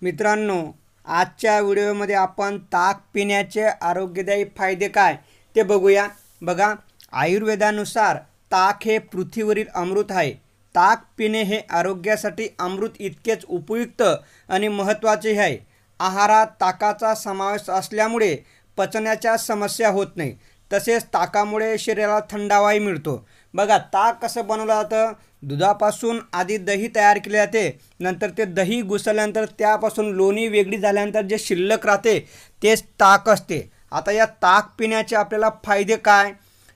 मित्रांनो, आजच्या व्हिडिओमध्ये आपण ताक पिण्याचे आरोग्यदायी फायदे काय ते बघूया। बघा, आयुर्वेदानुसार ताक हे पृथ्वीवरील अमृत आहे। ताक पिणे हे आरोग्यासाठी अमृत इतकेच उपयुक्त आणि महत्त्वाचे आहे। आहारात ताकाचा समावेश असल्यामुळे पचनाच्या समस्या होत नाही, तसेच ताकामुळे शरीराला थंडावाही मिळतो। बघा, ताक कसं बनवलं जातं? दुधापासून आधी दही तयार केले जाते, नंतर ते दही घुसल्यानंतर त्यापासून लोणी वेगळी झाल्यानंतर जे शिल्लक राहते तेच ताक असते। आता या ताक पिण्याचे आपल्याला फायदे काय?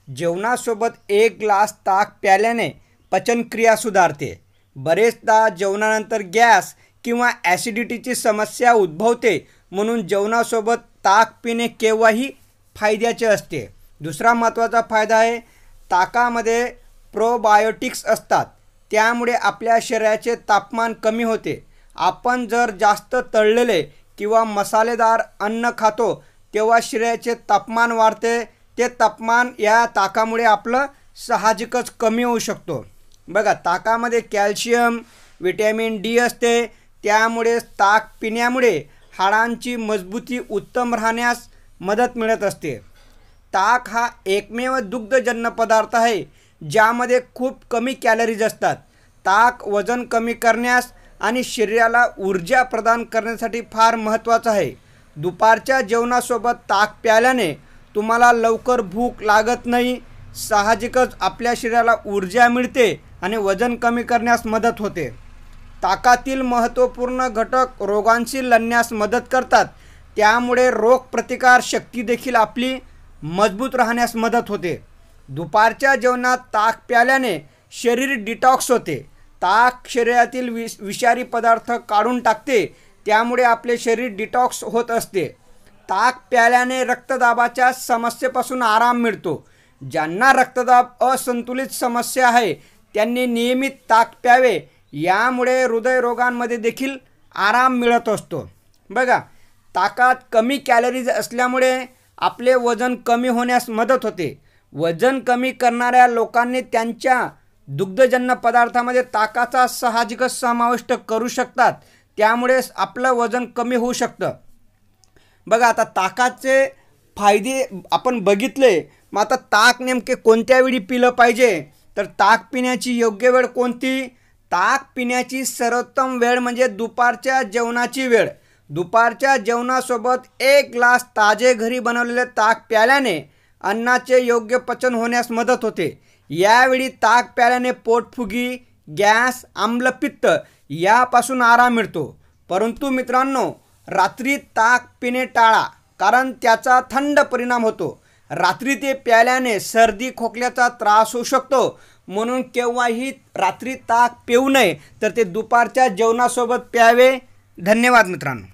जेवणासोबत 1 ग्लास ताक प्यायल्याने पचनक्रिया सुधारते। बरेचदा जेवणानंतर गॅस किंवा ॲसिडिटीची समस्या उद्भवते, म्हणून जेवणासोबत ताक पिणे केव्हाही फायद्याचे असते। दुसरा महत्त्वाचा फायदा आहे, ताकामध्ये प्रोबायोटिक्स असतात, त्यामुळे आपल्या शरीराचे तापमान कमी होते। आपण जर जास्त तळलेले किंवा मसालेदार अन्न खातो तेव्हा शरीराचे तापमान वाढते। ते तापमान या ताकामुळे आपलं साहजिकच कमी होऊ शकतो। बघा, ताकामध्ये कॅल्शियम, व्हिटॅमिन डी असते, त्यामुळे ताक पिण्यामुळे हाडांची मजबूती उत्तम राहण्यास मदत मिळत असते। ताक हा एकमेव दुग्धजन्य पदार्थ आहे ज्यामध्ये खूप कमी कॅलरीज असतात। ताक वजन कमी करण्यास आणि शरीराला ऊर्जा प्रदान करण्यासाठी फार महत्त्वाचं आहे। दुपारच्या जेवणासोबत ताक प्यायल्याने तुम्हाला लवकर भूक लागत नाही, साहजिकच आपल्या शरीराला ऊर्जा मिळते आणि वजन कमी करण्यास मदत होते। ताकातील महत्त्वपूर्ण घटक रोगांशी लढण्यास मदत करतात, त्यामुळे रोगप्रतिकार शक्ती देखील आपली मजबूत राहण्यास मदत होते। दुपारच्या जेवणात ताक प्यायल्याने शरीर डिटॉक्स होते। ताक शरीरातील विषारी पदार्थ काढून टाकते, त्यामुळे आपले शरीर डिटॉक्स होत असते। ताक प्यायल्याने रक्तदाबाच्या समस्येपासून आराम मिळतो। ज्यांना रक्तदाब असंतुलित समस्या आहे त्यांनी नियमित ताक प्यावे, यामुळे हृदयरोगांमध्ये देखील आराम मिळत असतो। बघा, ताकात कमी कॅलरीज असल्यामुळे आपले वजन कमी होण्यास मदत होते। वजन कमी करणाऱ्या लोकांनी त्यांच्या दुग्धजन्य पदार्थामध्ये ताकाचा साहजिकच समाविष्ट करू शकतात, त्यामुळे आपलं वजन कमी होऊ शकतं। बघा, आता ताकाचे फायदे आपण बघितले, मग आता ताक नेमके कोणत्या वेळी पिलं पाहिजे? तर ताक पिण्याची योग्य वेळ कोणती? ताक पिण्याची सर्वोत्तम वेळ म्हणजे दुपारच्या जेवणाची वेळ। दुपारच्या जेवणासोबत 1 ग्लास ताजे घरी बनवलेले ताक प्यायल्याने अन्नाचे योग्य पचन होण्यास मदत होते। यावेळी ताक प्यायल्याने पोटफुगी, गॅस, आम्लपित्त यापासून आराम मिळतो। परंतु मित्रांनो, रात्री ताक पिणे टाळा, कारण त्याचा थंड परिणाम होतो। रात्री ते प्यायल्याने सर्दी खोकल्याचा त्रास होऊ शकतो, म्हणून केव्हाही रात्री ताक पिऊ नये, तर ते दुपारच्या जेवणासोबत प्यावे। धन्यवाद मित्रांनो।